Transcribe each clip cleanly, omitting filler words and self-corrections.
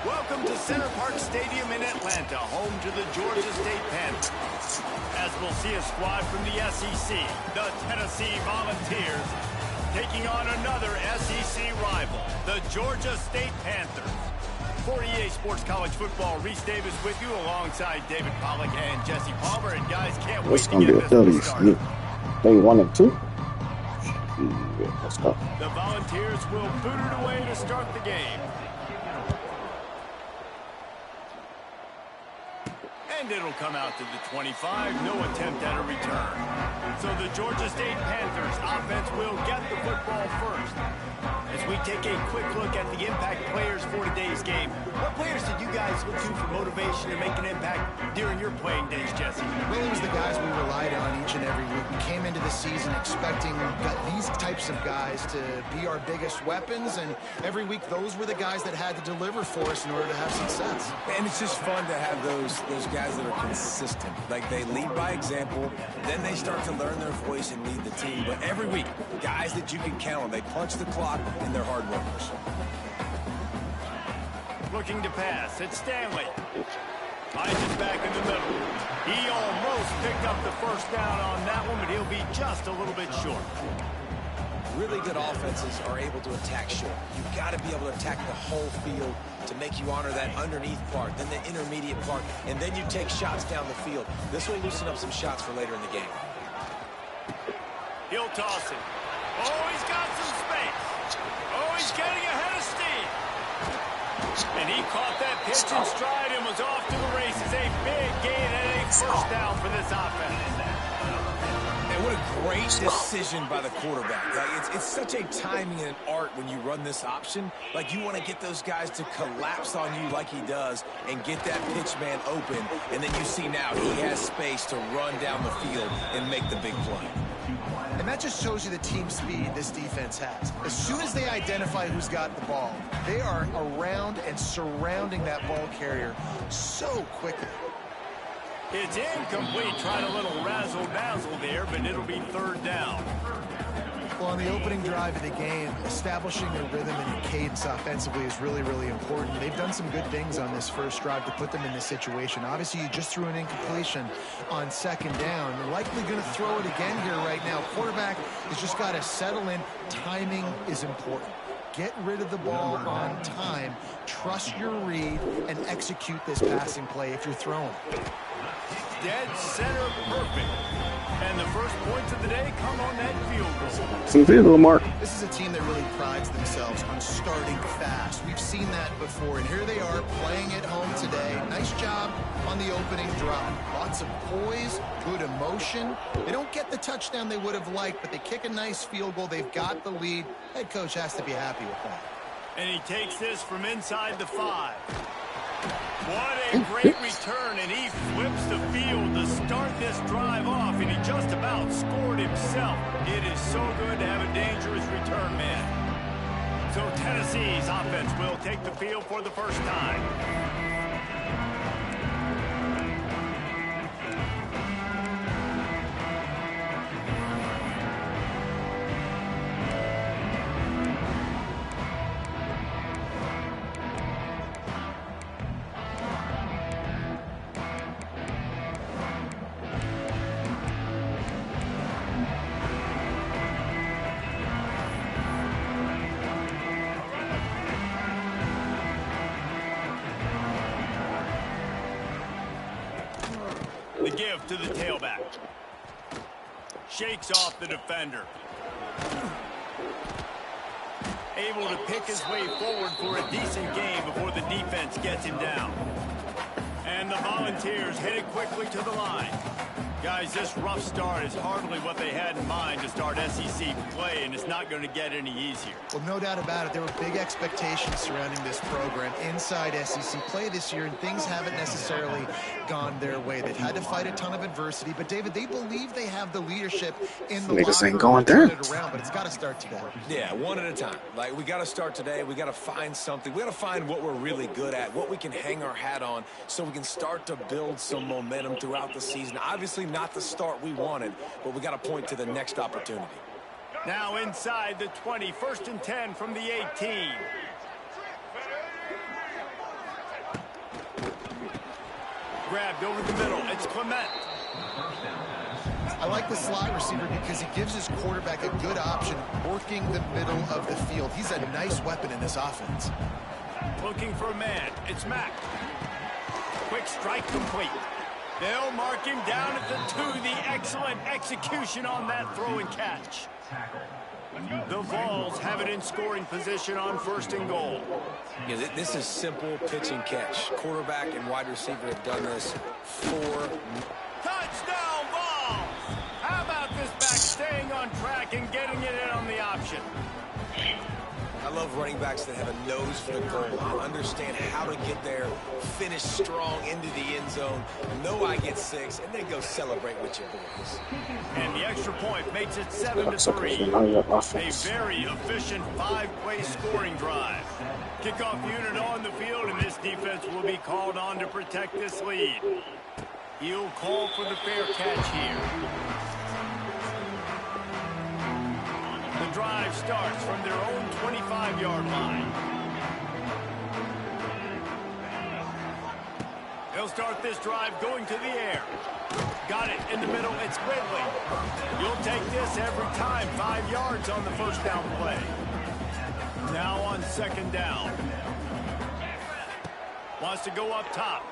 Welcome to Center Park Stadium in Atlanta, home to the Georgia State Panthers. As we'll see a squad from the SEC, the Tennessee Volunteers, taking on another SEC rival, the Georgia State Panthers. For EA Sports College Football, Reese Davis with you alongside David Pollack and Jesse Palmer. And guys, can't wait to get this one started. Day 1 and 2. Let's go. The Volunteers will boot it away to start the game. And it'll come out to the 25. No attempt at a return. So the Georgia State Panthers offense will get the football first. As we take a quick look at the impact players for today's game, what players did you guys look to for motivation to make an impact during your playing days, Jesse? Well, it was the guys we relied on each and every week. We came into the season expecting these types of guys to be our biggest weapons, and every week those were the guys that had to deliver for us in order to have success. And it's just fun to have those guys that are consistent. Like, they lead by example, then they start to learn their voice and lead the team. But every week, guys that you can count on, they punch the clock and they're hard workers. Looking to pass, it's Stanley. Finds it back in the middle. He almost picked up the first down on that one, but he'll be just a little bit short. Really good offenses are able to attack short. You've got to be able to attack the whole field to make you honor that underneath part, then the intermediate part, and then you take shots down the field. This will loosen up some shots for later in the game. He'll toss it. Oh, he's got some space. Oh, he's getting ahead of steam. And he caught that pitch in stride and was off to the races. A big gain and a first down for this offense. And what a great decision by the quarterback. Like, it's such a timing and an art when you run this option. Like, you want to get those guys to collapse on you like he does and get that pitch man open. And then you see now he has space to run down the field and make the big play. And that just shows you the team speed this defense has. As soon as they identify who's got the ball, they are around and surrounding that ball carrier so quickly. It's incomplete, trying a little razzle-dazzle there, but it'll be third down. Well, on the opening drive of the game, establishing a rhythm and a cadence offensively is really, really important. They've done some good things on this first drive to put them in this situation. Obviously, you just threw an incompletion on second down. They're likely going to throw it again here right now. Quarterback has just got to settle in. Timing is important. Get rid of the ball on time. Trust your read and execute this passing play if you're throwing. Dead center perfect. And the first points of the day come on that field goal. Some field goal, Mark. This is a team that really prides themselves on starting fast. We've seen that before, and here they are playing at home today. Nice job on the opening drive. Lots of poise, good emotion. They don't get the touchdown they would have liked, but they kick a nice field goal. They've got the lead. Head coach has to be happy with that. And he takes this from inside the 5. What a great return, and he flips the field to start this drive off, and he just about scored himself. It is so good to have a dangerous return man. So Tennessee's offense will take the field for the first time. The give to the tailback. Shakes off the defender. Able to pick his way forward for a decent game before the defense gets him down. And the Volunteers headed quickly to the line. Guys, this rough start is hardly what they had in mind to start SEC play, and it's not going to get any easier. Well, no doubt about it. There were big expectations surrounding this program inside SEC play this year, and things haven't necessarily gone their way. They've had to fight a ton of adversity, but, David, they believe they have the leadership in the locker room going to down. turn it around, but it's got to start today. Yeah, one at a time. Like, we got to start today. We got to find something. We got to find what we're really good at, what we can hang our hat on, so we can start to build some momentum throughout the season. Obviously, not the start we wanted, but we got to point to the next opportunity. Now inside the 20, 1st and 10 from the 18. grabbed over the middle. It's Clement. I like the slot receiver because he gives his quarterback a good option working the middle of the field. He's a nice weapon in this offense. Looking for a man. It's Mack. Quick strike complete. They'll mark him down at the 2. The excellent execution on that throw and catch. The Vols have it in scoring position on 1st and goal. Yeah, this is simple pitch and catch. Quarterback and wide receiver have done this for... Touchdown, Vols! How about this back staying on track and getting it in on the option? I love running backs that have a nose for the goal and understand how to get there, finish strong into the end zone, know I get 6, and then go celebrate with your boys. And the extra point makes it 7-3. A very efficient 5-play scoring drive. Kickoff unit on the field, and this defense will be called on to protect this lead. He'll call for the fair catch here. The drive starts from their own 25-yard line. They'll start this drive going to the air. Got it in the middle. It's Ridley. You'll take this every time. 5 yards on the first down play. Now on 2nd down. Wants to go up top.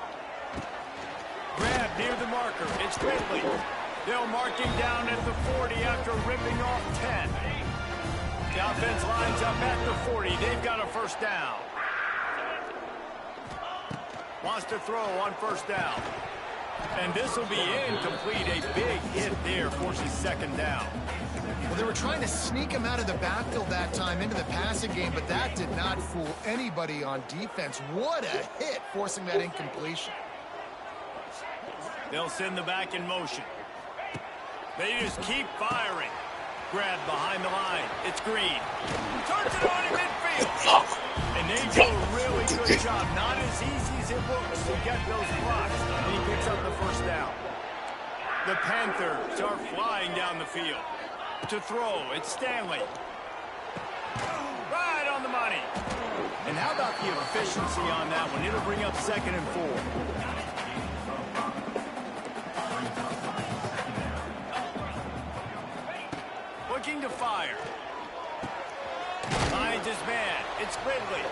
Grab near the marker. It's Ridley. They'll mark him down at the 40 after ripping off 10. The offense lines up at the 40. They've got a 1st down. Wants to throw on 1st down. And this will be incomplete. A big hit there forces 2nd down. Well, they were trying to sneak him out of the backfield that time into the passing game, but that did not fool anybody on defense. What a hit, forcing that incompletion. They'll send the back in motion. They just keep firing. Grab behind the line. It's Green. Turns it on in midfield. And they do a really good job. Not as easy as it looks to get those blocks. And he picks up the 1st down. The Panthers are flying down the field. To throw, it's Stanley. Right on the money. And how about the efficiency on that one? It'll bring up 2nd and 4. Looking to fire. Finds his man. It's Ridley.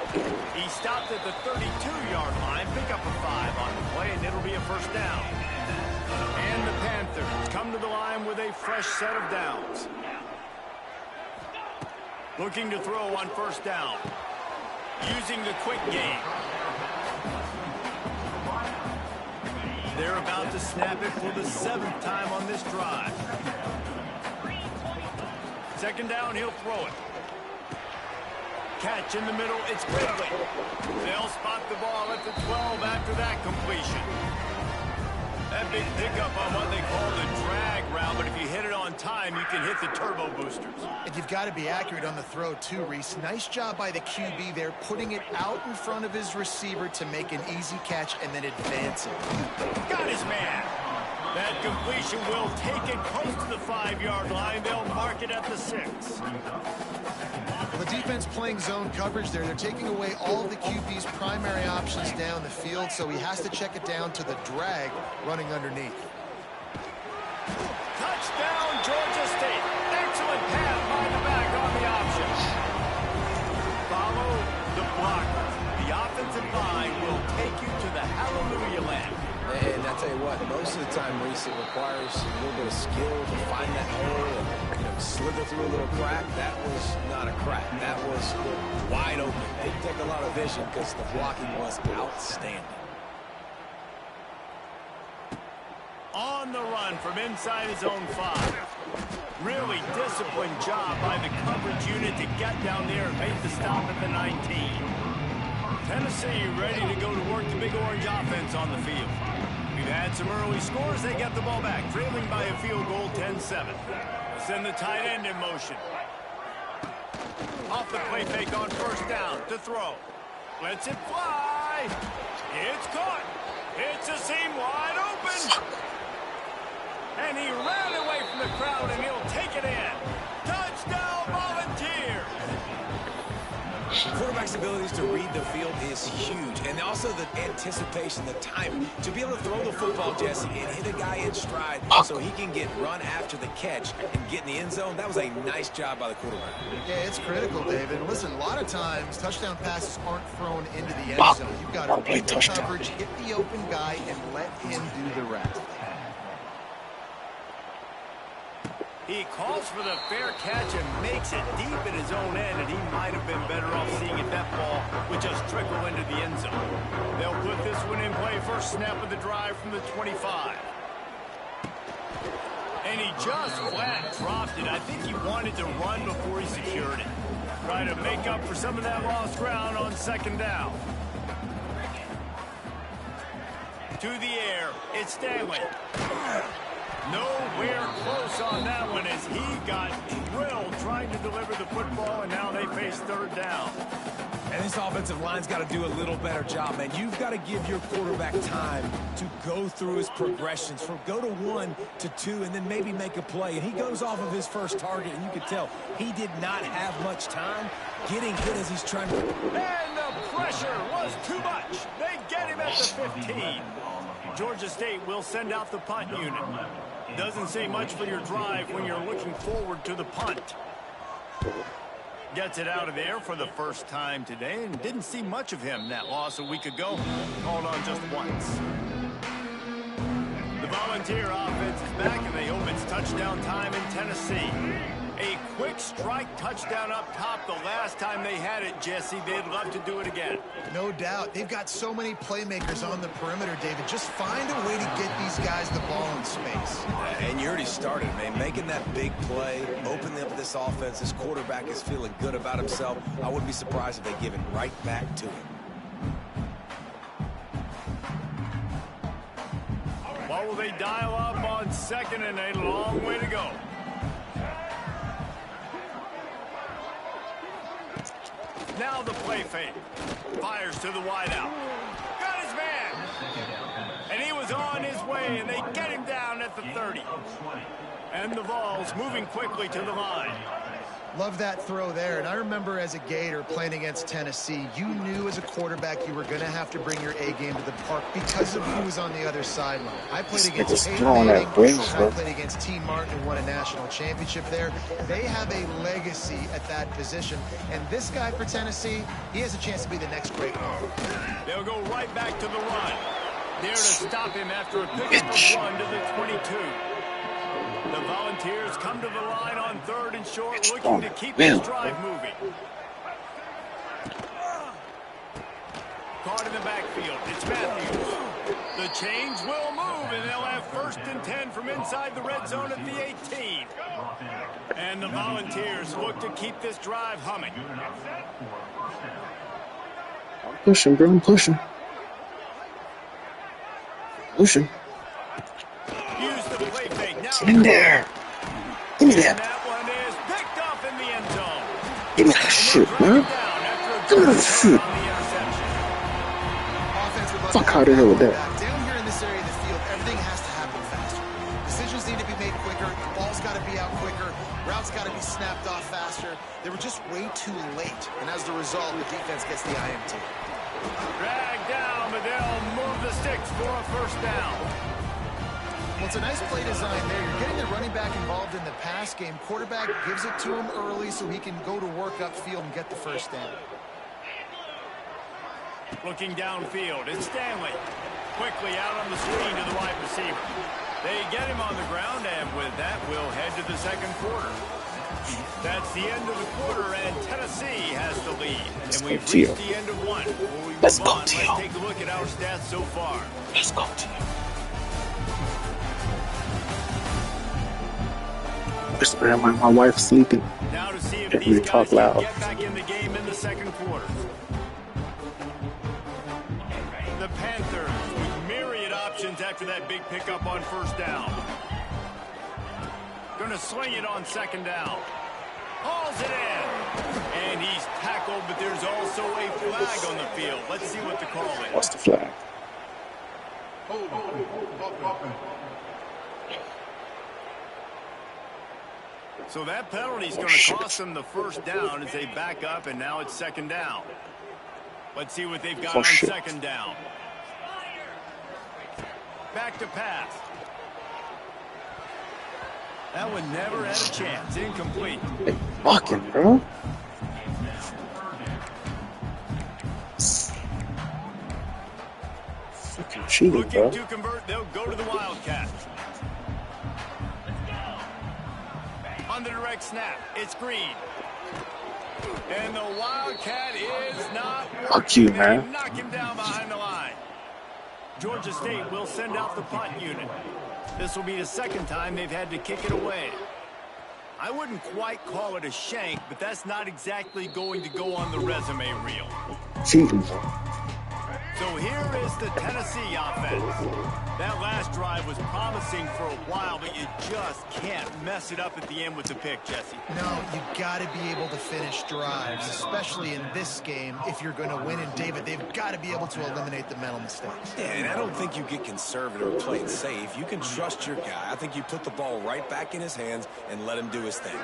He stopped at the 32-yard line. Pick up a 5 on the play, and it'll be a 1st down. And the Panthers come to the line with a fresh set of downs. Looking to throw on 1st down. Using the quick game. They're about to snap it for the 7th time on this drive. 2nd down, he'll throw it. Catch in the middle, it's Ridley. They'll spot the ball at the 12 after that completion. That big pickup on what they call the drag route, but if you hit it on time, you can hit the turbo boosters. And you've got to be accurate on the throw too, Reese. Nice job by the QB there, putting it out in front of his receiver to make an easy catch and then advance it. Got his man. That completion will take it close to the 5-yard line. They'll mark it at the 6. Well, the defense playing zone coverage there. They're taking away all of the QB's primary options down the field, so he has to check it down to the drag running underneath. Touchdown, Georgia State. Excellent pass by the back on the option. Follow the blocker. The offensive line will take you to the hallelujah land. And I tell you what, most of the time, Reese, it requires a little bit of skill to find that hole and slither through a little crack. That was not a crack. That was wide open. It took a lot of vision because the blocking was outstanding. On the run from inside his own 5. Really disciplined job by the coverage unit to get down there and make the stop at the 19. Tennessee ready to go to work the Big Orange offense on the field. We've had some early scores. They get the ball back, trailing by a field goal, 10-7. Send the tight end in motion. Off the play fake on 1st down to throw. Lets it fly. It's caught. It's a seam wide open. And he ran away from the crowd, and he'll take it in. Touchdown, Volunteers. Quarterback's abilities to read the field is huge, and also the anticipation, the timing. To be able to throw the football, Jesse, and hit a guy in stride so he can get run after the catch and get in the end zone, that was a nice job by the quarterback. Yeah, it's critical, David. Listen, a lot of times, touchdown passes aren't thrown into the end zone. You've got to beat the coverage, hit the open guy, and let him do the rest. He calls for the fair catch and makes it deep in his own end, and he might have been better off seeing if that ball would just trickle into the end zone. They'll put this one in play, first snap of the drive from the 25. And he just flat dropped it. I think he wanted to run before he secured it. Try to make up for some of that lost ground on second down. To the air, it's Stanley. Nowhere close on that one as he got drilled trying to deliver the football, and now they face third down. And this offensive line's got to do a little better job, man. You've got to give your quarterback time to go through his progressions, from go to 1 to 2, and then maybe make a play. And he goes off of his first target, and you can tell he did not have much time getting hit as he's trying to... And the pressure was too much. They get him at the 15. Georgia State will send out the punt unit. Doesn't say much for your drive when you're looking forward to the punt. Gets it out of there for the first time today, and didn't see much of him. That loss a week ago, called on just once. The Volunteer offense is back, and they hope it's touchdown time in Tennessee. A quick strike touchdown up top the last time they had it, Jesse. They'd love to do it again. No doubt. They've got so many playmakers on the perimeter, David. Just find a way to get these guys the ball in space. And you already started, man. Making that big play, opening up this offense. This quarterback is feeling good about himself. I wouldn't be surprised if they give it right back to him. What will they dial up on second and a long way to go? Now the play fake. Fires to the wideout. Got his man. And he was on his way, and they get him down at the 30. And the Vols moving quickly to the line. Love that throw there. And I remember as a Gator playing against Tennessee, you knew as a quarterback you were going to have to bring your A game to the park because of who was on the other sideline. I played against Peyton Manning. I played against T. Martin, who won a national championship there. They have a legacy at that position. And this guy for Tennessee, he has a chance to be the next great one. They'll go right back to the run. There to stop him after a pickup of 1 to the 22. The Volunteers come to the line on third and short, looking to keep this drive moving. Caught in the backfield. It's Matthews. The change will move, and they'll have first and 10 from inside the red zone at the 18. And the Volunteers look to keep this drive humming. I'm pushing, bro. I'm pushing. Pushing. Use the play fake. Now In there. Give me that. that one is picked off in the end zone. Give me that shit, man. Give me that shit. Fuck out of here with that. Down here in this area of the field, everything has to happen faster. Decisions need to be made quicker. The ball's got to be out quicker. Routes got to be snapped off faster. They were just way too late. And as a result, the defense gets the INT. Dragged down, but they'll move the sticks for a first down. Well, it's a nice play design there. You're getting the running back involved in the pass game. Quarterback gives it to him early so he can go to work upfield and get the first down. Looking downfield, it's Stanley. Quickly out on the screen to the wide receiver. They get him on the ground, and with that, we'll head to the second quarter. That's the end of the quarter, and Tennessee has the lead. And we've reached the end of one. Let's take a look at our stats so far. Let's go, Teal. My wife's sleeping. Now to see if Can't these really talk guys can loud. get back in the game in the second quarter. The Panthers with myriad options after that big pickup on first down. Going to swing it on second down. Hauls it in. And he's tackled, but there's also a flag on the field. Let's see what the call is. What's the flag? So that penalty is going to cost them the first down as they back up, and now it's second down. Let's see what they've got on second down. Back to pass. That one never had a chance. Incomplete. Hey, fucking, bro. Fucking cheating, bro. Looking to convert, they'll go to the Wildcat. On the direct snap, it's Green. And the Wildcat is not working. Fuck you, man. Knock him down behind the line. Georgia State will send out the punt unit. This will be the second time they've had to kick it away. I wouldn't quite call it a shank, but that's not exactly going to go on the resume reel. Cheating. So here is the Tennessee offense. That last drive was promising for a while, but you just can't mess it up at the end with the pick, Jesse. No, you got to be able to finish drives, especially in this game. If you're going to win, and David, they've got to be able to eliminate the mental mistakes. Yeah, and I don't think you get conservative or play it safe. You can trust your guy. I think you put the ball right back in his hands and let him do his thing.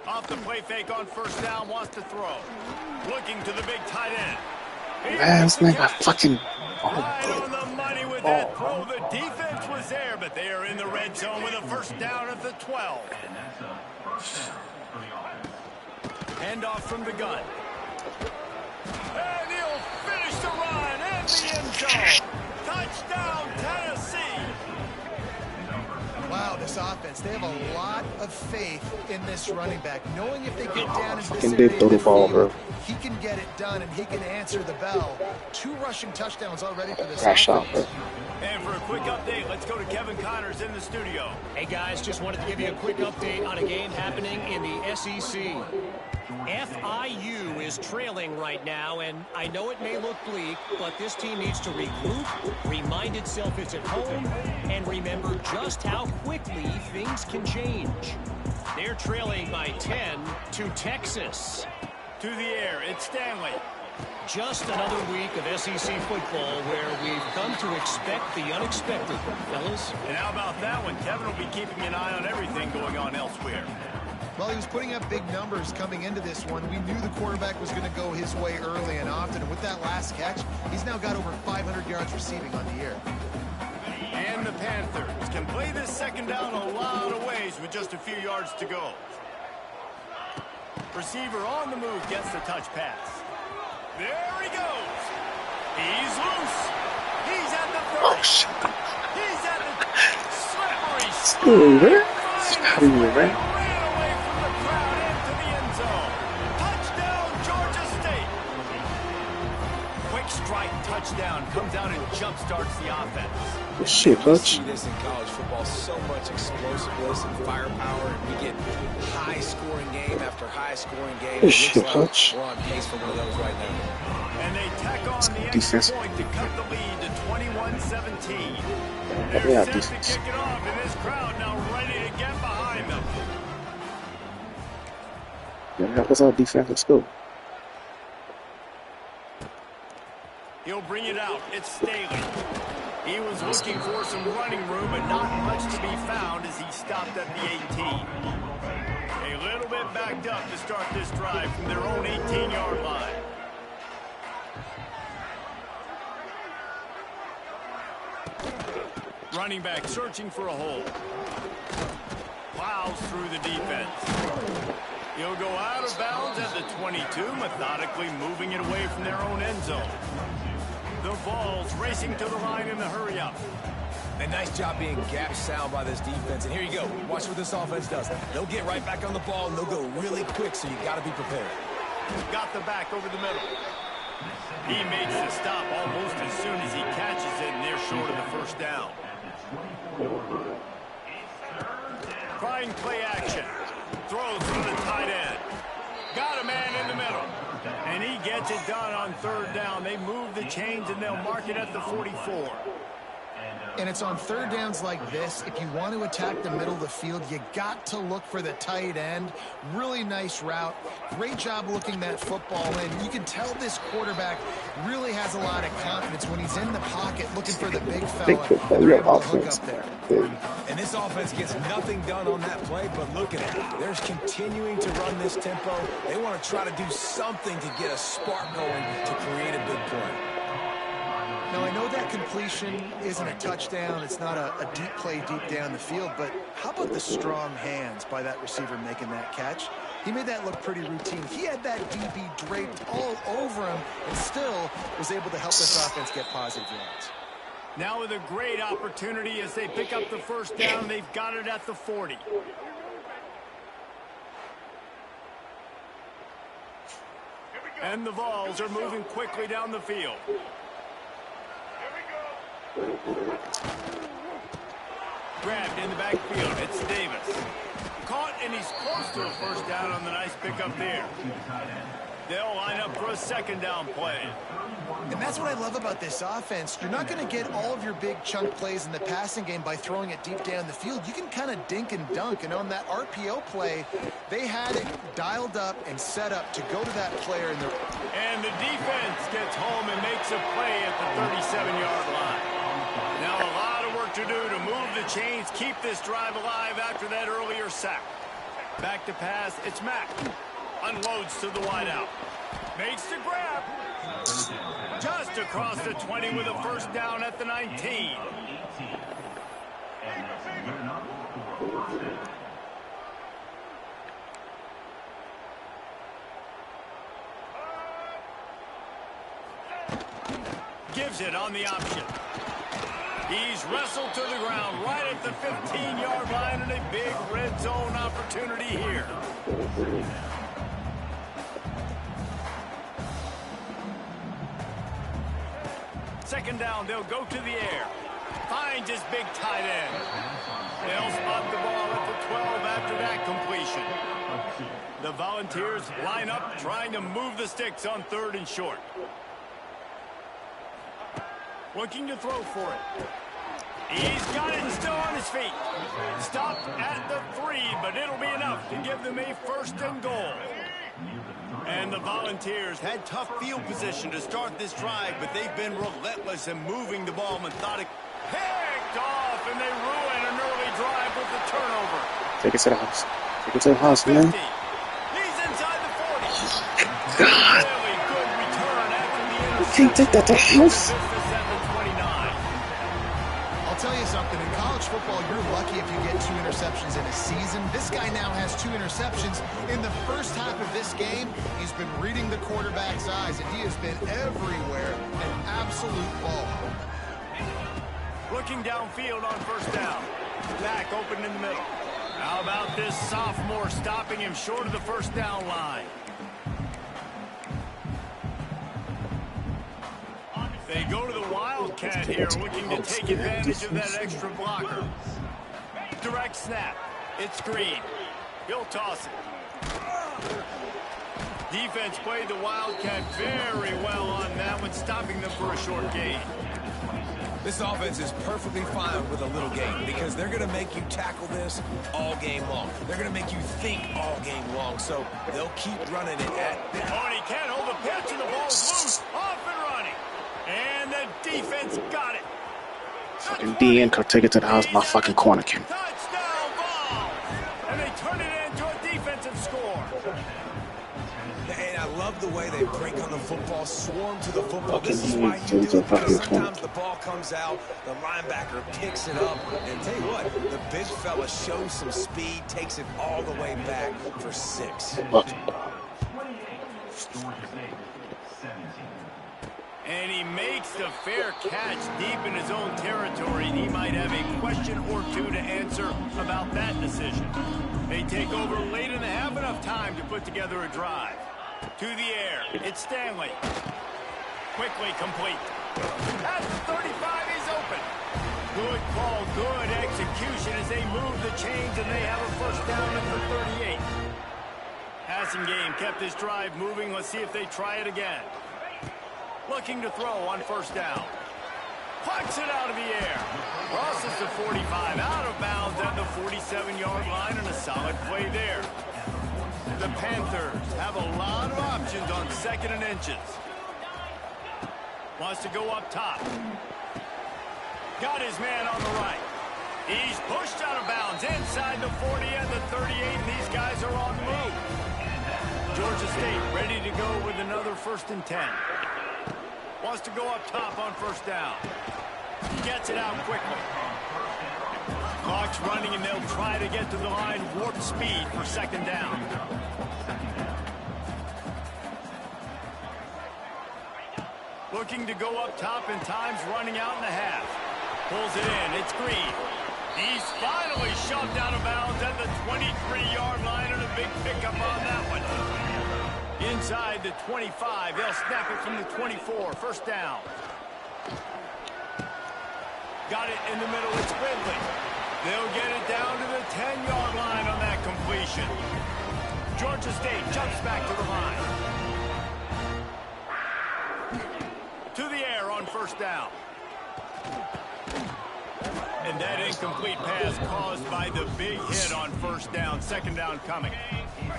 Off the play fake on first down, wants to throw. Looking to the big tight end. Man, this nigga fucking... Right on the money with that throw. The defense was there, but they are in the red zone with a first down at the 12. Handoff from the gun. And he'll finish the run and the end zone. Touchdown, Tennessee. Wow, this offense, they have a lot of faith in this running back, knowing if they get down in this Fucking area did throw the ball, bro. he can get it done and he can answer the bell. 2 rushing touchdowns already for this Crash out, offense. bro. And for a quick update, let's go to Kevin Connors in the studio. Hey guys, just wanted to give you a quick update on a game happening in the SEC. FIU is trailing right now, and I know it may look bleak, but this team needs to regroup, remind itself it's at home, and remember just how quickly things can change. They're trailing by 10 to Texas. To the air, it's Stanley. Just another week of SEC football where we've come to expect the unexpected, fellas. And how about that one? Kevin will be keeping an eye on everything going on elsewhere. Well, he was putting up big numbers coming into this one. We knew the quarterback was going to go his way early and often. And with that last catch, he's now got over 500 yards receiving on the year. And the Panthers can play this second down a lot of ways with just a few yards to go. Receiver on the move gets the touch pass. There he goes. He's loose. He's at the 30. Oh, shit. He's at the slippery Ooh, man. It's out of here, man. ran away from the crowd into the end zone. Touchdown, Georgia State. Quick strike touchdown comes out and jumpstarts the offense. Good shit, We Hutch. see this in college football, so much explosiveness and firepower, and we get high-scoring game after high-scoring game. Good It shit, looks like Hutch. we're on pace for one of those right now. And they tack on the Defense. extra point to cut the lead to 21-17. Yeah, They're set defense. to kick it off, and this crowd now ready to get behind them. Yeah, that was our defense. Let's go. He'll bring it out. It's Staley. He was looking for some running room, but not much to be found as he stopped at the 18. A little bit backed up to start this drive from their own 18-yard line. Running back searching for a hole. Plows through the defense. He'll go out of bounds at the 22, methodically moving it away from their own end zone. The ball's racing to the line in the hurry-up. A nice job being gap sound by this defense. And here you go. Watch what this offense does. They'll get right back on the ball, and they'll go really quick, so you got to be prepared. Got the back over the middle. He makes the stop almost as soon as he catches it, and they're short of the first down. Trying play action. Throws from the tight end. Got a man in the middle. And he gets it done on third down. They move the chains, and they'll mark it at the 44. And it's on third downs like this. If you want to attack the middle of the field, you got to look for the tight end. Really nice route. Great job looking that football in. You can tell this quarterback really has a lot of confidence when he's in the pocket looking for the big fella. They're able to hook up there. And this offense gets nothing done on that play, but look at it. They're continuing to run this tempo. They want to try to do something to get a spark going to create a big play. Now, I know that completion isn't a touchdown. It's not a deep play deep down the field, but how about the strong hands by that receiver making that catch? He made that look pretty routine. He had that DB draped all over him and still was able to help this offense get positive yards. Now with a great opportunity as they pick up the first down. They've got it at the 40. And the Vols are moving quickly down the field. Grabbed in the backfield. It's Davis. Caught, and he's close to a first down on the nice pickup there. They'll line up for a second down play. And that's what I love about this offense. You're not going to get all of your big chunk plays in the passing game by throwing it deep down the field. You can kind of dink and dunk. And on that RPO play, they had it dialed up and set up to go to that player. And the defense gets home and makes a play at the 37-yard line. Now a lot of work to do to move the chains, keep this drive alive after that earlier sack. Back to pass, it's Mack. Unloads to the wideout. Makes the grab. Just across the 20 with a first down at the 19. Gives it on the option. He's wrestled to the ground right at the 15-yard line, and a big red zone opportunity here. Second down, they'll go to the air. Finds his big tight end. They'll spot the ball at the 12 after that completion. The Volunteers line up trying to move the sticks on third and short. Looking to throw for it. He's got it and still on his feet. Stopped at the 3, but it'll be enough to give them a first and goal. And the Volunteers had tough field position to start this drive, but they've been relentless in moving the ball methodically. Picked off, and they ruin an early drive with the turnover. Take it to the house. Take it to the house, man. He's inside the 40. God. Really good return after the interception. You can't take that to the house. I'll tell you something, in college football, you're lucky if you get 2 interceptions in a season. This guy now has 2 interceptions. In the first half of this game, he's been reading the quarterback's eyes, and he has been everywhere, an absolute ball. Looking downfield on first down. Back open in the middle. How about this sophomore stopping him short of the first down line? They go to the Wildcat here, looking to take advantage of that extra blocker. Direct snap. It's Green. He'll toss it. Defense played the Wildcat very well on that one, stopping them for a short gain. This offense is perfectly fine with a little game because they're going to make you tackle this all game long. They're going to make you think all game long, so they'll keep running it at. Oh, and he can't hold the pitch, and the ball's loose. Off and running. And the defense got it. Fucking DN could take it to the house. My fucking corner can. Touchdown ball. And they turn it into a defensive score. And I love the way they break on the football, swarm to the football. Fucking This is why you do it, because sometimes corner. the ball comes out, the linebacker picks it up, and tell you what, the big fella shows some speed, takes it all the way back for 6. And he makes the fair catch deep in his own territory, and he might have a question or two to answer about that decision. They take over late in the half, enough time to put together a drive. To the air, it's Stanley. Quickly complete. At the 35, he's open. Good call, good execution as they move the chains, and they have a first down at the 38. Passing game kept this drive moving. Let's see if they try it again. Looking to throw on first down. Punts it out of the air. Crosses the 45 out of bounds at the 47-yard line, and a solid play there. The Panthers have a lot of options on 2nd and inches. Wants to go up top. Got his man on the right. He's pushed out of bounds inside the 40 and the 38, and these guys are on the move. Georgia State ready to go with another 1st and 10. Wants to go up top on 1st down. Gets it out quickly. Clock's running, and they'll try to get to the line warp speed for 2nd down. Looking to go up top, and time's running out in the half. Pulls it in. It's Green. He's finally shoved out of bounds at the 23-yard line, and a big pickup on that one. Inside the 25. They'll snap it from the 24. 1st down. Got it in the middle. It's Ridley. They'll get it down to the 10-yard line on that completion. Georgia State jumps back to the line. To the air on 1st down. And that incomplete pass caused by the big hit on 1st down. 2nd down coming.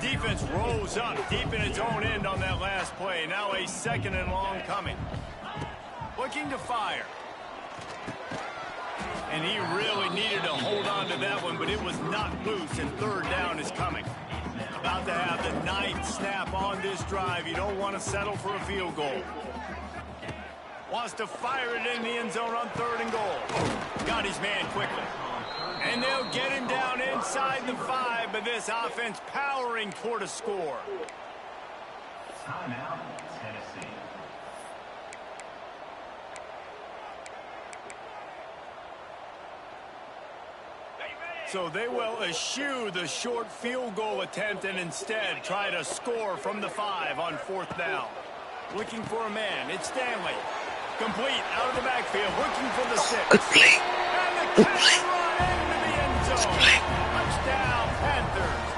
Defense rose up deep in its own end on that last play. Now a 2nd and long coming. Looking to fire. And he really needed to hold on to that one, but it was not loose, and 3rd down is coming. About to have the 9th snap on this drive. You don't want to settle for a field goal. Wants to fire it in the end zone on 3rd and goal. Got his man quickly. And they'll get him down inside the 5, but this offense powering toward a score. Timeout, Tennessee. So they will eschew the short field goal attempt and instead try to score from the 5 on 4th down. Looking for a man. It's Stanley. Complete out of the backfield, looking for the 6. Good play. And the catch run into the end zone. Touchdown, Panthers.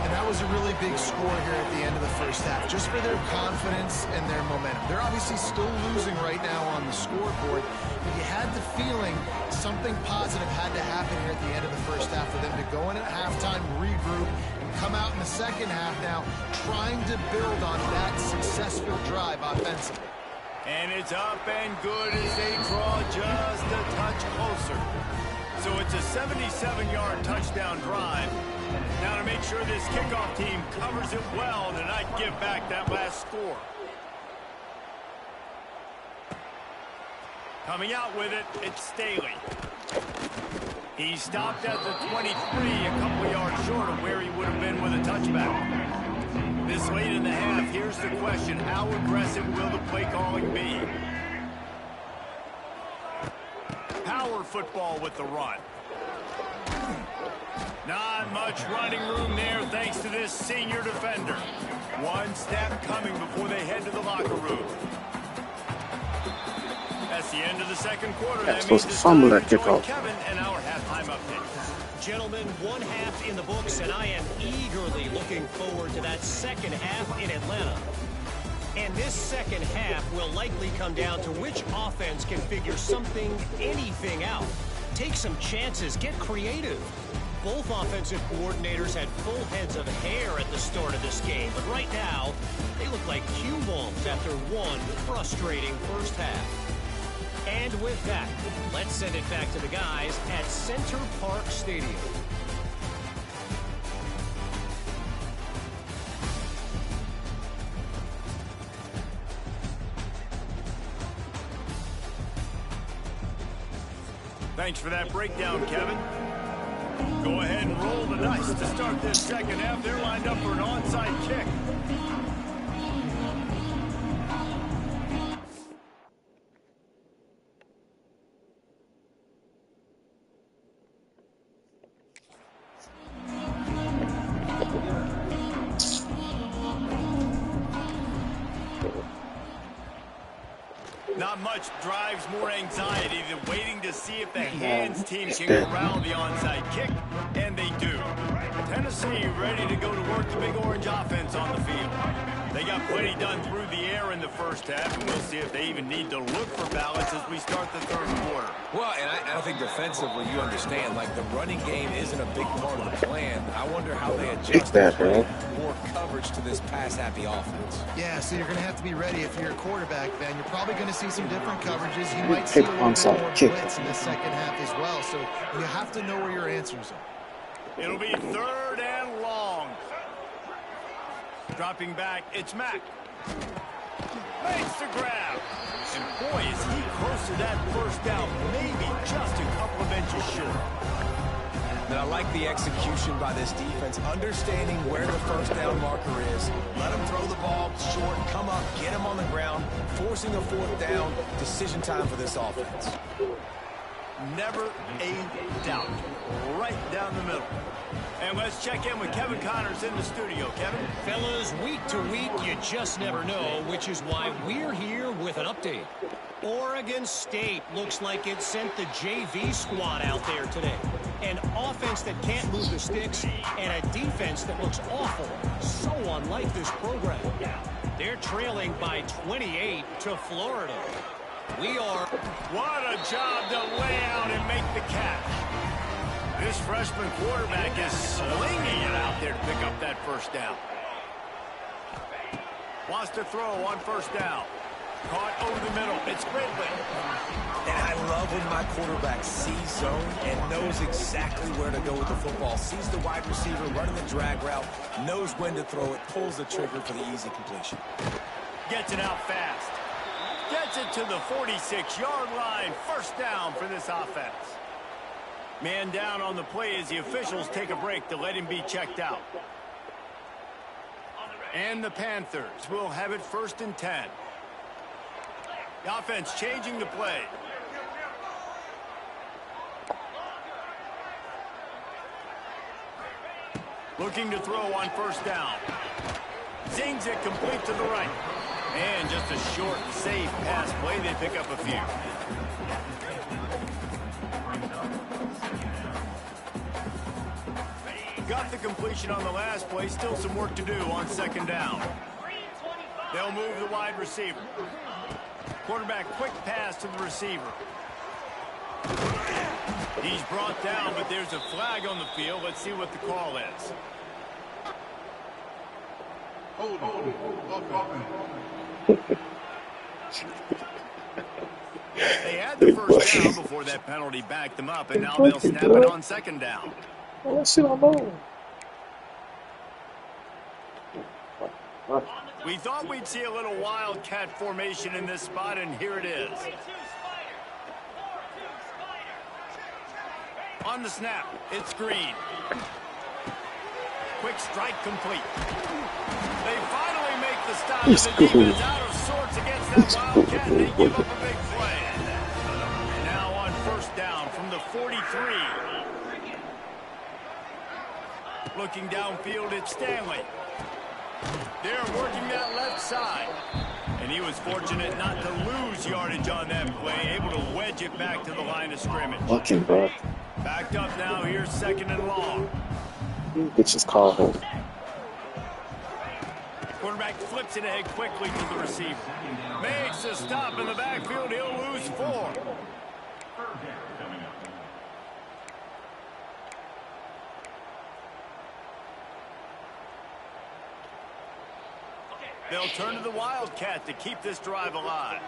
And that was a really big score here at the end of the 1st half, just for their confidence and their momentum. They're obviously still losing right now on the scoreboard, but you had the feeling something positive had to happen here at the end of the 1st half for them to go in at halftime, regroup, and come out in the 2nd half now trying to build on that successful drive offensively. And it's up and good as they draw just a touch closer. So it's a 77-yard touchdown drive. Now to make sure this kickoff team covers it well to not give back that last score. Coming out with it, it's Staley. He stopped at the 23, a couple yards short of where he would have been with a touchback. This late in the half, here's the question. How aggressive will the play calling be? Power football with the run. Not much running room there thanks to this senior defender. One snap coming before they head to the locker room. That's the end of the 2nd quarter. That's supposed to fumble that kickoff. Kevin and our halftime update. Gentlemen, 1 half in the books, and I am eagerly looking forward to that 2nd half in Atlanta. And this 2nd half will likely come down to which offense can figure something, anything out. Take some chances, get creative. Both offensive coordinators had full heads of hair at the start of this game, but right now, they look like cue balls after one frustrating 1st half. And with that, let's send it back to the guys at Center Park Stadium. Thanks for that breakdown, Kevin. Go ahead and roll the dice to start this 2nd half. They're lined up for an onside kick. Not much drives more anxiety than waiting to see if the hands team can corral the onside kick, and they do. Tennessee ready to go to work the Big Orange offense on the field. They got plenty done through the air in the first half, and we'll see if they even need to look for balance as we start the third quarter. Well, and I think defensively, you understand, like the running game isn't a big part of the plan. I wonder how they adjust that, bro. more coverage to this pass-happy offense. Yeah, so you're going to have to be ready if you're a quarterback, Ben. You're probably going to see some different coverages. You might see a little bit more blitz in the second half as well, so you have to know where your answers are. It'll be third and long. Dropping back, it's Mack. Makes the grab. And boy, is he close to that first down. Maybe just a couple of inches short. And I like the execution by this defense, understanding where the first down marker is. Let them throw the ball short, come up, get him on the ground, forcing a fourth down. Decision time for this offense. Never a doubt. Right down the middle. And let's check in with Kevin Connors in the studio. Kevin? Fellas, week to week, you just never know, which is why we're here with an update. Oregon State looks like it sent the JV squad out there today. An offense that can't move the sticks and a defense that looks awful. So unlike this program. They're trailing by 28 to Florida. What a job to lay out and make the catch. This freshman quarterback is slinging it out there to pick up that first down. Wants to throw on first down. Caught over the middle. It's Ridley. And I love when my quarterback sees zone and knows exactly where to go with the football. Sees the wide receiver running the drag route, knows when to throw it, pulls the trigger for the easy completion. Gets it out fast. Gets it to the 46-yard line. First down for this offense. Man down on the play as the officials take a break to let him be checked out. And the Panthers will have it 1st and 10. The offense changing the play. Looking to throw on first down. Zings it complete to the right. And just a short, safe pass play. They pick up a few. Got the completion on the last play. Still some work to do on second down. They'll move the wide receiver. Quarterback quick pass to the receiver. He's brought down, but there's a flag on the field. Let's see what the call is. They had the first down before that penalty backed them up, and now they'll snap it on second down. We thought we'd see a little wildcat formation in this spot, and here it is. On the snap, it's Green. Quick strike complete. They finally make the stop, and the defense out of sorts against that wildcat, and they give up a big play. Now on first down from the 43. Looking downfield, it's Stanley. They're working that left side. And he was fortunate not to lose yardage on that play, able to wedge it back to the line of scrimmage. Fucking bro. Backed up now, here's 2nd and long. Bitches call him. Quarterback flips it ahead quickly to the receiver. Makes a stop in the backfield, he'll lose 4. They'll turn to the Wildcat to keep this drive alive.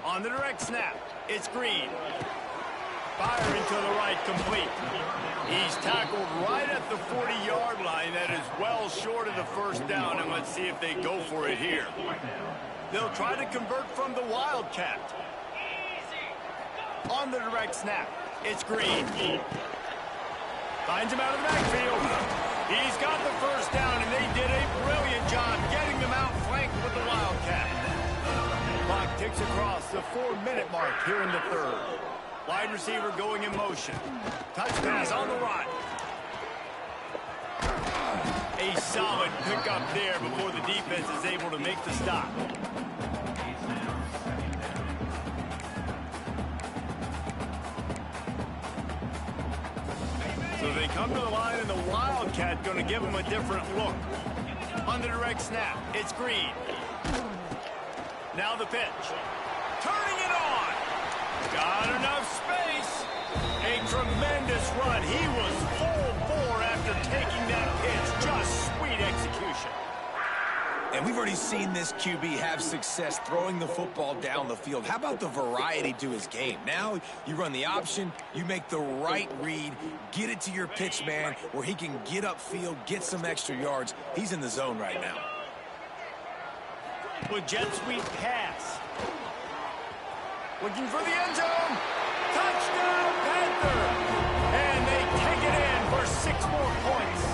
On the direct snap, it's Green. Firing to the right, complete. He's tackled right at the 40-yard line. That is well short of the first down, and let's see if they go for it here. They'll try to convert from the Wildcat. On the direct snap, it's Green. Finds him out of the backfield. He's got the first down, and they did a brilliant job getting them out flanked with the Wildcat. Clock ticks across the 4-minute mark here in the third. Wide receiver going in motion. Touch pass on the run. A solid pickup there before the defense is able to make the stop. So they come to the line, and the Wildcat going to give them a different look. On the direct snap, it's Green. Now the pitch. Turning it on. Got enough space. A tremendous run. He was full bore after taking that pitch. Just sweet execution. And we've already seen this QB have success throwing the football down the field. How about the variety to his game? Now you run the option, you make the right read, get it to your pitch man where he can get upfield, get some extra yards. He's in the zone right now. With jet sweep pass. Looking for the end zone. Touchdown, Panther. And they take it in for 6 more points.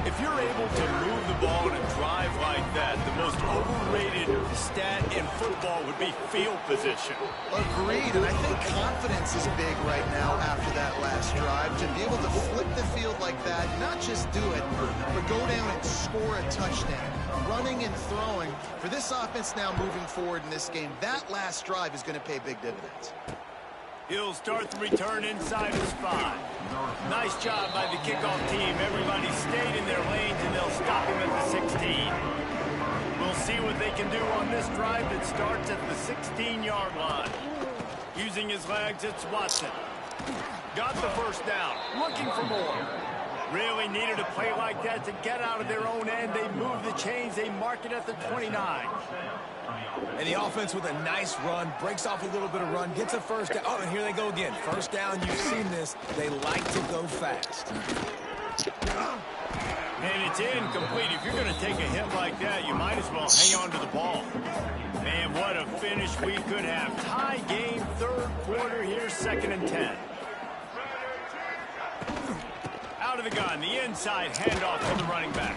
If you're able to move the ball in a drive like that, the most overrated stat in football would be field position. Agreed, and I think confidence is big right now after that last drive. To be able to flip the field like that, not just do it, but go down and score a touchdown. Running and throwing, for this offense now moving forward in this game, that last drive is going to pay big dividends. He'll start the return inside his 5. Nice job by the kickoff team. Everybody stayed in their lanes, and they'll stop him at the 16. We'll see what they can do on this drive that starts at the 16-yard line. Using his legs, it's Watson. Got the first down. Looking for more. Really needed a play like that to get out of their own end. They move the chains. They mark it at the 29. And the offense with a nice run, breaks off a little bit of run, gets a first down. Oh, and here they go again. First down, you've seen this. They like to go fast. And it's incomplete. If you're going to take a hit like that, you might as well hang on to the ball. Man, what a finish we could have. Tie game, 3rd quarter here, 2nd and 10. Out of the gun, the inside handoff to the running back.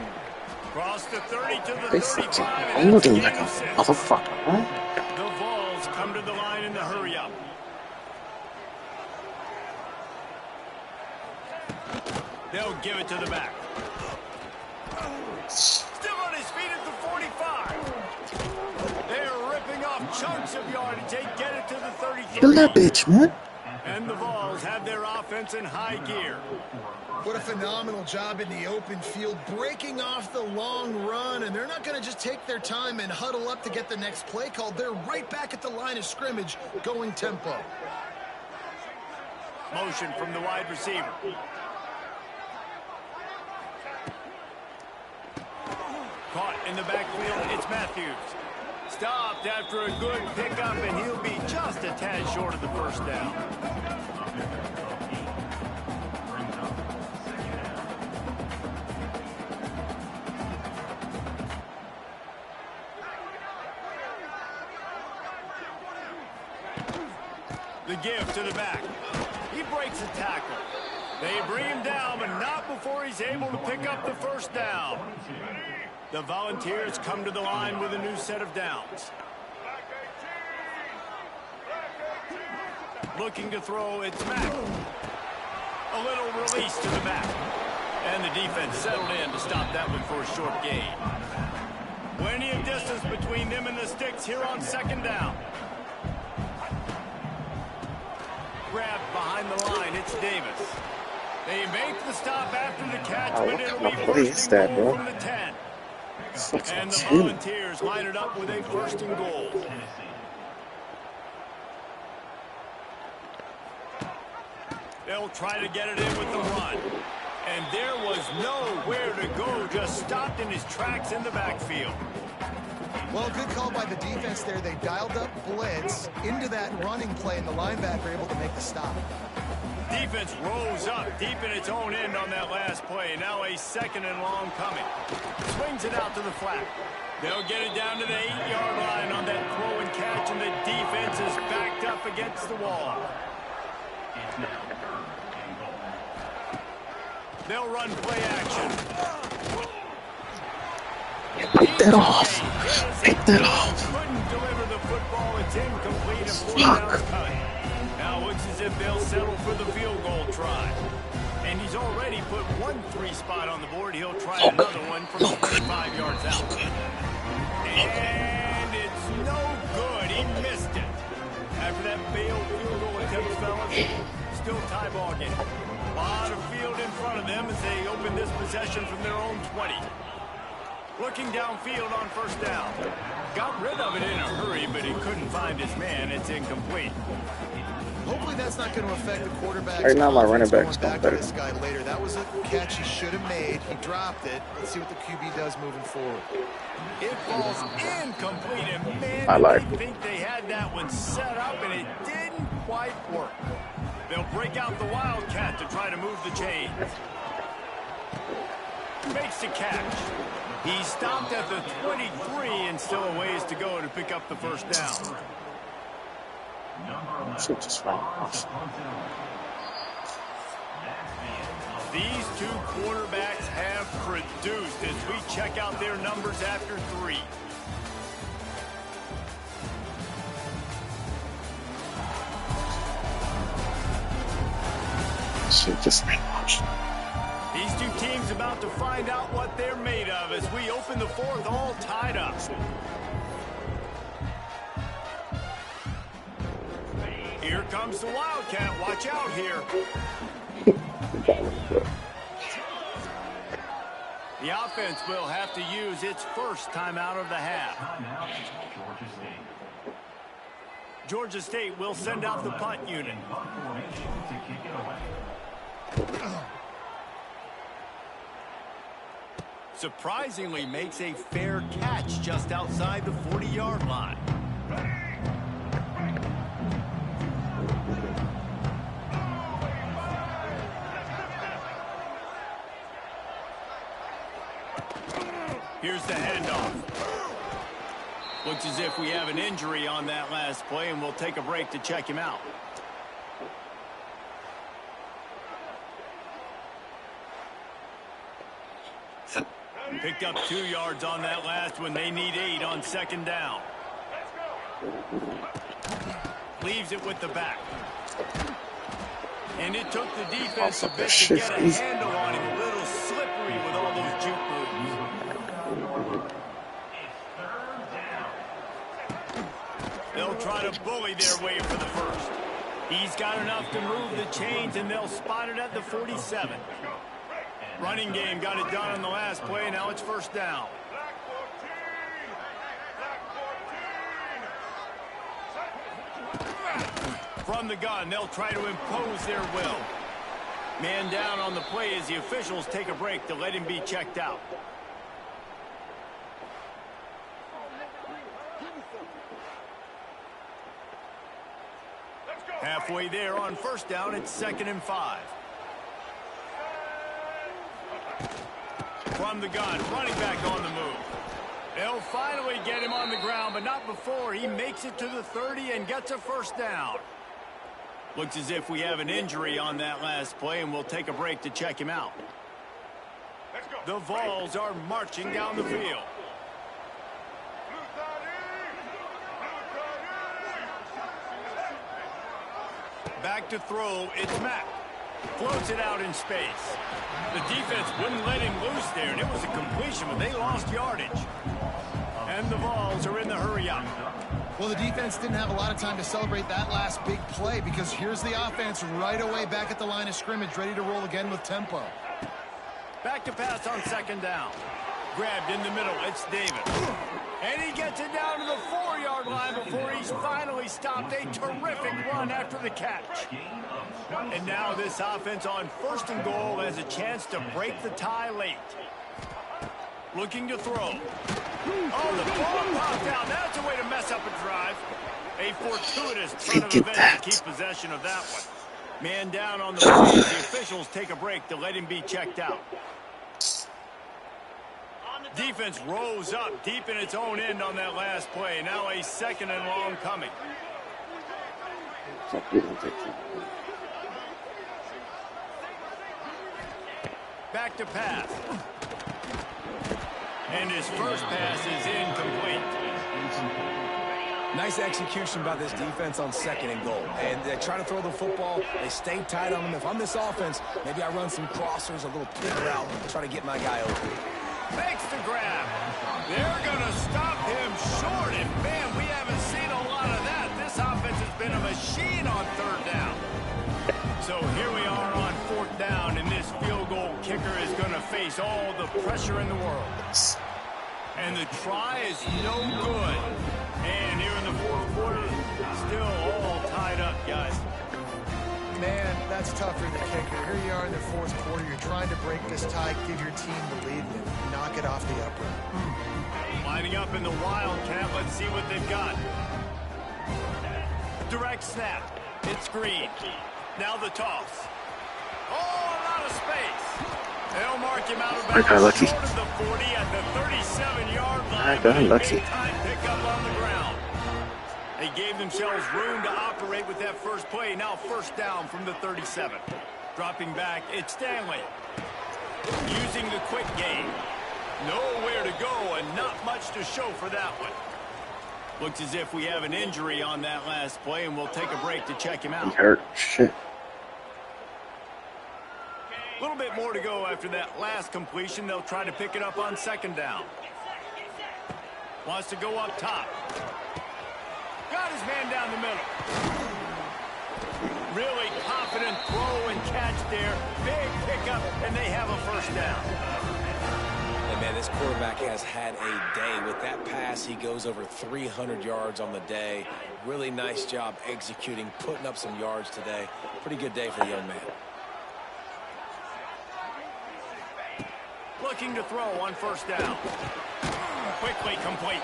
Cross the 30 to the 35, and that's a gain of 6. Motherfucker. The Vols come to the line in the hurry-up. They'll give it to the back. Still on his feet at the 45. They're ripping off chunks of yardage. They get it to the 33. Kill that bitch, man. And the Vols have their offense in high gear. What a phenomenal job in the open field, breaking off the long run, and they're not going to just take their time and huddle up to get the next play called. They're right back at the line of scrimmage, going tempo. Motion from the wide receiver. Caught in the backfield, it's Matthews. Stopped after a good pickup, and he'll be just a tad short of the first down. The give to the back. He breaks a tackle. They bring him down, but not before he's able to pick up the first down. The Volunteers come to the line with a new set of downs. Looking to throw, it's Mack. A little release to the back. And the defense settled in to stop that one for a short gain. Plenty of distance between them and the sticks here on 2nd down. Grab behind the line, it's Davis. They make the stop after the catch, but it'll be first and goal from the 10. And the Volunteers line it up with a 1st and goal. They'll try to get it in with the run. And there was nowhere to go, just stopped in his tracks in the backfield. Well, good call by the defense there. They dialed up blitz into that running play, and the linebacker able to make the stop. Defense rose up deep in its own end on that last play. Now a 2nd and long coming. Swings it out to the flat. They'll get it down to the 8-yard line on that throw and catch, and the defense is backed up against the wall. They'll run play action. Pick that off. Pick that off. Couldn't deliver the football. It's incomplete. A 4th down cut. Now looks as if they'll settle for the field goal try. And he's already put 1 3 spot on the board. He'll try another one from 25 yards out. And it's no good. He missed it. After that failed field goal attempt, fellas, still tie ball game. A lot of field in front of them as they open this possession from their own 20. Looking downfield on first down. Got rid of it in a hurry, but he couldn't find his man. It's incomplete. Hopefully that's not going to affect the quarterback's Right now, my running confidence back's going going back to this better. guy later. That was a catch he should have made. He dropped it. Let's see what the QB does moving forward. It falls incomplete, and man, I like they it. think they had that one set up, and it didn't quite work. They'll break out the Wildcat to try to move the chains. Makes the catch. He stopped at the 23 and still a ways to go to pick up the first down. Shoot, just fine. These two quarterbacks have produced as we check out their numbers after 3. Shoot, just fine. These two teams about to find out what they're made of as we open the 4th all tied up. Here comes the Wildcat. Watch out here. The offense will have to use its first timeout of the half. Georgia State will send out the punt unit. Surprisingly makes a fair catch just outside the 40-yard line. Here's the handoff. Looks as if we have an injury on that last play, and we'll take a break to check him out. Picked up 2 yards on that last one. They need 8 on second down. Leaves it with the back. And it took the defense a bit to get a handle on him. A little slippery with all those juke moves. They'll try to bully their way for the first. He's got enough to move the chains, and they'll spot it at the 47. Running game got it done on the last play. Now it's first down. From the gun, they'll try to impose their will. Man down on the play as the officials take a break to let him be checked out. Halfway there on first down, it's 2nd and 5. From the gun, running back on the move. They'll finally get him on the ground, but not before he makes it to the 30 and gets a first down. Looks as if we have an injury on that last play, and we'll take a break to check him out. The Vols are marching down the field. Back to throw, it's Mack. Floats it out in space. The defense wouldn't let him loose there, and it was a completion, but they lost yardage. And the Vols are in the hurry-up. Well, the defense didn't have a lot of time to celebrate that last big play because here's the offense right away back at the line of scrimmage, ready to roll again with tempo. Back to pass on second down. Grabbed in the middle, it's David. And he gets it down to the 4-yard line before he's finally stopped. A terrific run after the catch. And now this offense on 1st and goal has a chance to break the tie late. Looking to throw. Oh, the ball popped out. That's a way to mess up a drive. A fortuitous turn of events to keep possession of that one. Man down on the play. The officials take a break to let him be checked out. Defense rose up deep in its own end on that last play. Now a 2nd and long coming. Back to pass. And his first pass is incomplete. Nice execution by this defense on 2nd and goal. And they're trying to throw the football. They stay tight on him. If I'm this offense, maybe I run some crossers, a little pick route, try to get my guy over. Makes the grab. They're going to stop him short. And, man, we haven't seen a lot of that. This offense has been a machine on 3rd down. So here we are on 4th down, and this field goal kicker is going to face all the pressure in the world. And the try is no good. And here in the fourth quarter, still all tied up, guys. Man, that's tough for the kicker. Here you are in the fourth quarter. You're trying to break this tie, give your team the lead, and knock it off the upright. Lining up in the Wildcat. Let's see what they've got. Direct snap. It's Green. Now the toss. Oh, a lot of space. They'll mark him out of bounds short of the 40 at the 37-yard line. I got lucky. Time pickup on the ground. They gave themselves room to operate with that first play. Now first down from the 37. Dropping back, it's Stanley. Using the quick game. Nowhere to go and not much to show for that one. Looks as if we have an injury on that last play, and we'll take a break to check him out. He hurt. Shit. A little bit more to go after that last completion. They'll try to pick it up on second down. Wants to go up top. Got his man down the middle. Really confident throw and catch there. Big pickup, and they have a first down. And man, this quarterback has had a day. With that pass, he goes over 300 yards on the day. Really nice job executing, putting up some yards today. Pretty good day for the young man. Looking to throw on first down. Quickly complete.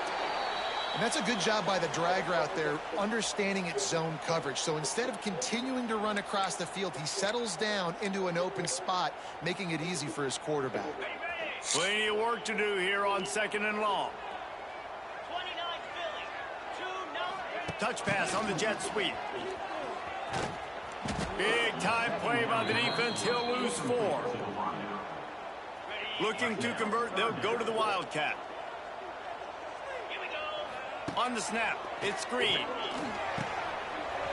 And that's a good job by the drag route there, understanding its zone coverage. So instead of continuing to run across the field, he settles down into an open spot, making it easy for his quarterback. Plenty of work to do here on second and long. Touch pass on the jet sweep. Big time play by the defense. He'll lose 4. Looking to convert. They'll go to the Wildcat. On the snap, it's Green.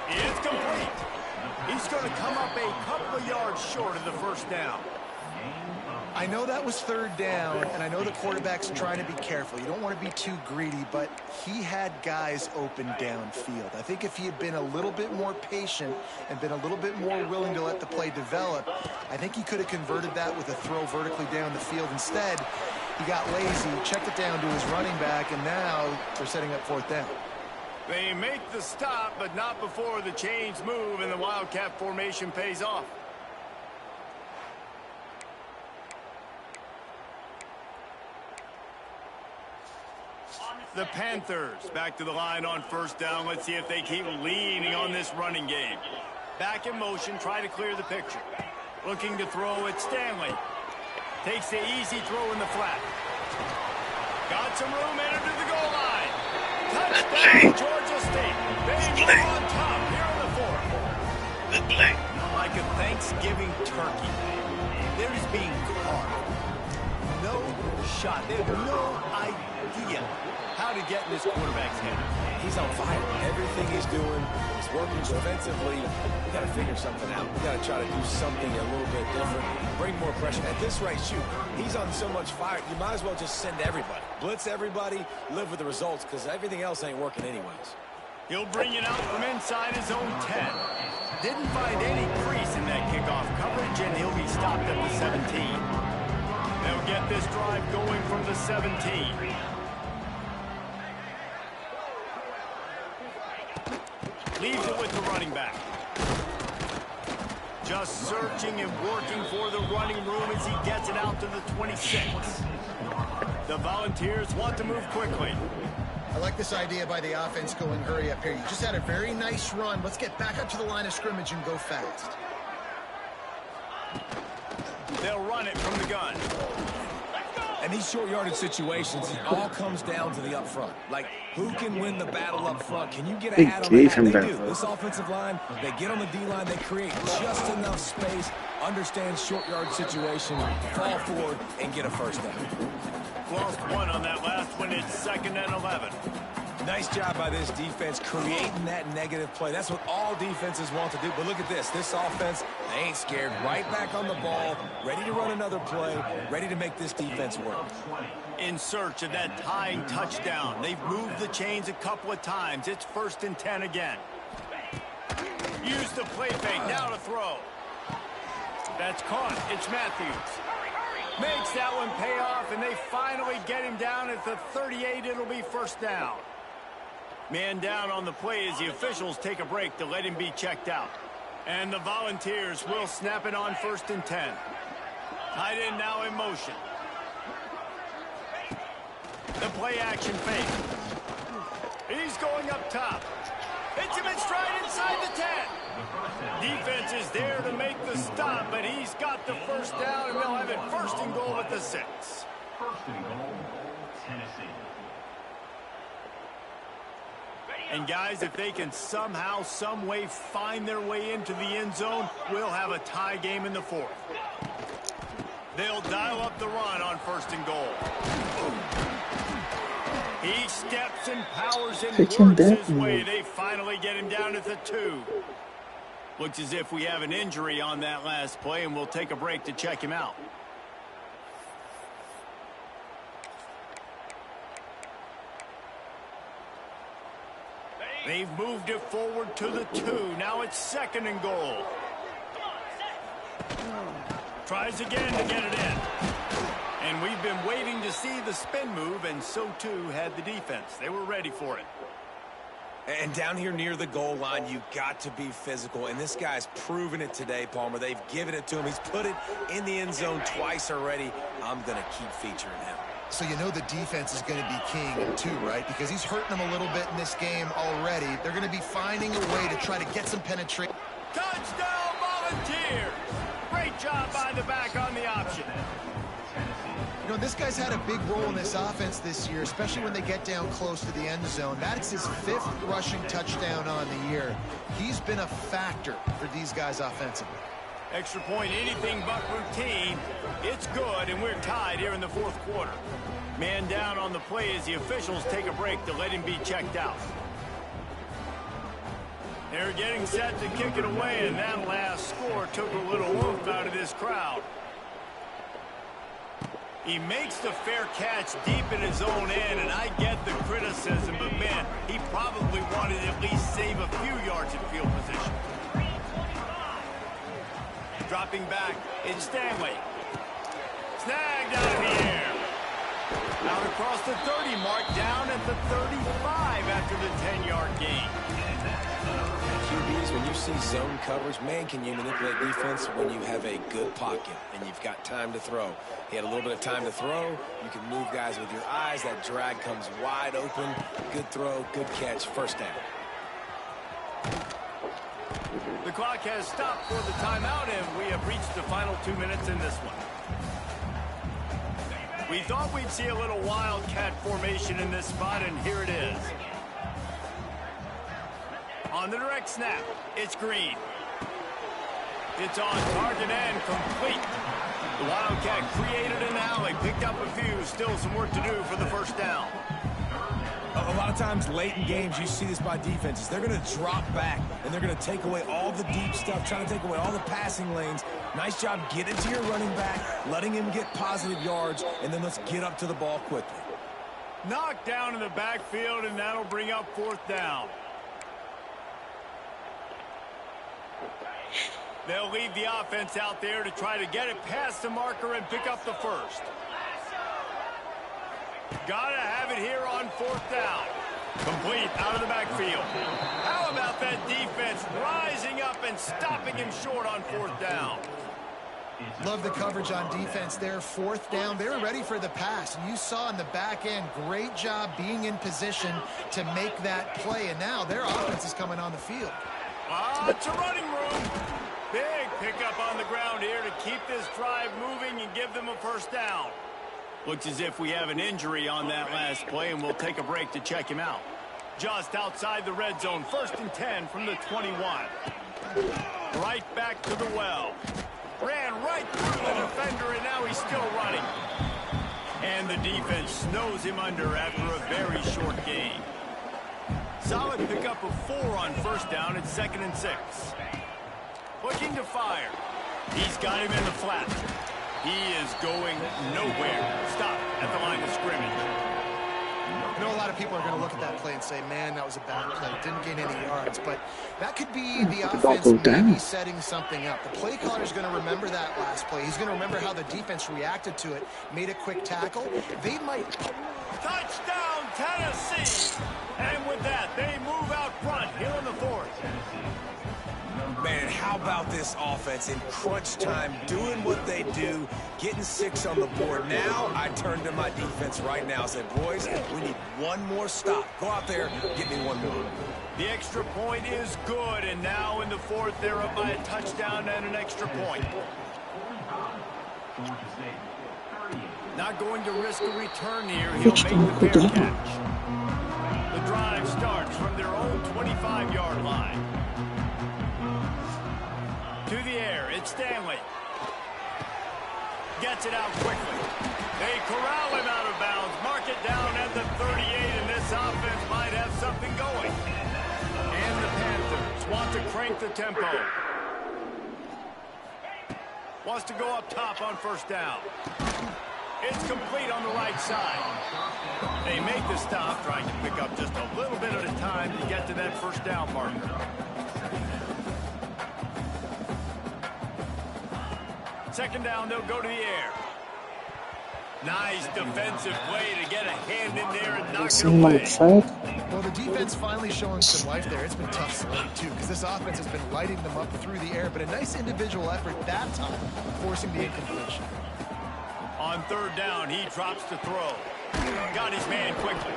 It's complete. He's going to come up a couple of yards short of the first down. I know that was third down, and I know the quarterback's trying to be careful. You don't want to be too greedy, but he had guys open downfield. I think if he had been a little bit more patient and been a little bit more willing to let the play develop, I think he could have converted that with a throw vertically down the field. Instead, he got lazy, checked it down to his running back, and now they're setting up fourth down. They make the stop, but not before the chains move and the Wildcat formation pays off. The Panthers back to the line on first down. Let's see if they keep leaning on this running game. Back in motion, try to clear the picture. Looking to throw at Stanley. Takes the easy throw in the flat. Got some room, entered to the goal line. Touchdown, Georgia State. They move on top here in the fourth. Good play. Like a Thanksgiving turkey. They're just being carved. No shot. They have no idea how to get in this quarterback's head. He's on fire. Everything he's doing is working defensively. We got to figure something out. We got to try to do something a little bit different. Bring more pressure. At this rate, shoot, he's on so much fire. You might as well just send everybody. Blitz everybody. Live with the results because everything else ain't working anyways. He'll bring it out from inside his own 10. Didn't find any crease in that kickoff coverage, and he'll be stopped at the 17. They'll get this drive going from the 17. Leaves it with the running back. Just searching and working for the running room as he gets it out to the 26. The Volunteers want to move quickly. I like this idea by the offense going hurry up here. You just had a very nice run. Let's get back up to the line of scrimmage and go fast. They'll run it from the gun. And these short yardage situations, it all comes down to the up front. Like, who can win the battle up front? Can you get a hat on the hat? They do. This offensive line, they get on the D-line, they create just enough space, understand short yard situation, fall forward, and get a first down. Lost one on that last one. It's 2nd and 11. Nice job by this defense creating that negative play. That's what all defenses want to do. But look at this. This offense, they ain't scared. Right back on the ball, ready to run another play, ready to make this defense work. In search of that tying touchdown. They've moved the chains a couple of times. It's 1st and 10 again. Use the play fake. Now to throw. That's caught. It's Matthews. Makes that one pay off, and they finally get him down at the 38. It'll be first down. Man down on the play as the officials take a break to let him be checked out. And the Volunteers will snap it on 1st and 10. Tight end now in motion. The play action fake. He's going up top. Hits him in stride inside the 10. Defense is there to make the stop, but he's got the first down, and they'll have it 1st and goal at the 6. 1st and goal, Tennessee. And guys, if they can somehow, some way find their way into the end zone, we'll have a tie game in the 4th. They'll dial up the run on 1st and goal. He steps and powers and works his way. They finally get him down at the 2. Looks as if we have an injury on that last play, and we'll take a break to check him out. They've moved it forward to the 2. Now it's 2nd and goal. Tries again to get it in. And we've been waiting to see the spin move, and so too had the defense. They were ready for it. And down here near the goal line, you got to be physical. And this guy's proven it today, Palmer. They've given it to him. He's put it in the end zone twice already. I'm going to keep featuring him. So you know the defense is going to be king too, right? Because he's hurting them a little bit in this game already. They're going to be finding a way to try to get some penetration. Touchdown, Volunteers! Great job by the back on the option. You know, this guy's had a big role in this offense this year, especially when they get down close to the end zone. That's his 5th rushing touchdown on the year. He's been a factor for these guys offensively. Extra point, anything but routine. It's good, and we're tied here in the 4th quarter. Man down on the play as the officials take a break to let him be checked out. They're getting set to kick it away, and that last score took a little oomph out of this crowd. He makes the fair catch deep in his own end, and I get the criticism, but man, he probably wanted to at least save a few yards in field position. Dropping back, it's Stanley. Snagged out of the air. Out across the 30 mark, down at the 35 after the 10-yard gain. QBs, when you see zone coverage, man, can you manipulate defense when you have a good pocket and you've got time to throw. He had a little bit of time to throw. You can move guys with your eyes. That drag comes wide open. Good throw, good catch, first down. The clock has stopped for the timeout, and we have reached the final 2 minutes in this one. We thought we'd see a little wildcat formation in this spot, and here it is. On the direct snap, it's Green. It's on target and complete. The Wildcat created an alley, picked up a few, still some work to do for the first down. A lot of times late in games, you see this by defenses. They're going to drop back, and they're going to take away all the deep stuff, trying to take away all the passing lanes. Nice job getting to your running back, letting him get positive yards, and then let's get up to the ball quickly. Knocked down in the backfield, and that'll bring up 4th down. They'll leave the offense out there to try to get it past the marker and pick up the first. Gotta have it here on 4th down. Complete out of the backfield. How about that defense rising up and stopping him short on 4th down? Love the coverage on defense there. 4th down. They were ready for the pass. And you saw in the back end, great job being in position to make that play. And now their offense is coming on the field. It's a running room. Big pickup on the ground here to keep this drive moving and give them a first down. Looks as if we have an injury on that last play, and we'll take a break to check him out. Just outside the red zone, 1st and 10 from the 21. Right back to the well. Ran right through the defender, and now he's still running. And the defense snows him under after a very short gain. Solid pickup of 4 on 1st down. It's 2nd and 6. Looking to fire. He's got him in the flat. He is going nowhere. Stop at the line of scrimmage. I know a lot of people are going to look at that play and say, man, that was a bad play. Didn't gain any yards. But that could be the offense maybe setting something up. The play caller is going to remember that last play. He's going to remember how the defense reacted to it, made a quick tackle. They might... Touchdown, Tennessee! And with that, they move out front here in the fourth. Man, how about this offense in crunch time, doing what they do, getting 6 on the board. Now I turn to my defense right now and say, boys, we need one more stop. Go out there, get me one more. The extra point is good, and now in the fourth, they're up by a touchdown and an extra point. Not going to risk a return here. He'll make the fair catch. The drive starts from their own 25-yard line. To the air, it's Stanley. Gets it out quickly. They corral him out of bounds. Mark it down at the 38, and this offense might have something going. And the Panthers want to crank the tempo. Wants to go up top on first down. It's complete on the right side. They make the stop, trying to pick up just a little bit at a time to get to that first down marker. Second down, they'll go to the air. Nice defensive play to get a hand in there and knock it away. Well, the defense finally showing some life there. It's been tough sledding, too, because this offense has been lighting them up through the air, but a nice individual effort that time, forcing the incompletion. On third down, he drops to throw. Got his man quickly.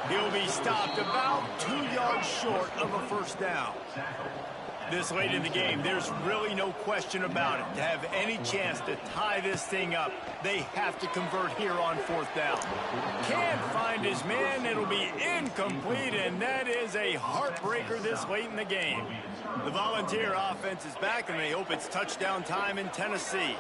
He'll be stopped about 2 yards short of a first down. This late in the game, there's really no question about it. To have any chance to tie this thing up, they have to convert here on fourth down. Can't find his man. It'll be incomplete, and that is a heartbreaker this late in the game. The Volunteer offense is back, and they hope it's touchdown time in Tennessee.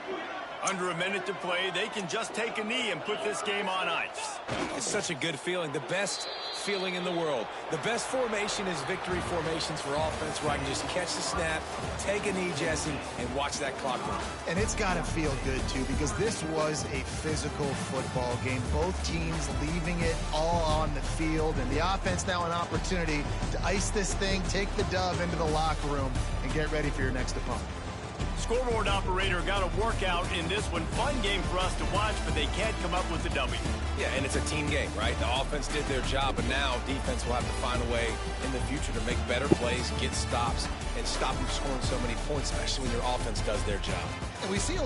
Under a minute to play, they can just take a knee and put this game on ice. It's such a good feeling, the best feeling in the world. The best formation is victory formations for offense, where I can just catch the snap, take a knee, Jesse, and watch that clock run. And it's got to feel good, too, because this was a physical football game. Both teams leaving it all on the field, and the offense now an opportunity to ice this thing, take the dub into the locker room, and get ready for your next opponent. Scoreboard operator got a workout in this one. Fun game for us to watch, but they can't come up with the W. Yeah, and it's a team game, right? The offense did their job, but now defense will have to find a way in the future to make better plays, get stops, and stop them scoring so many points, especially when your offense does their job. And we see a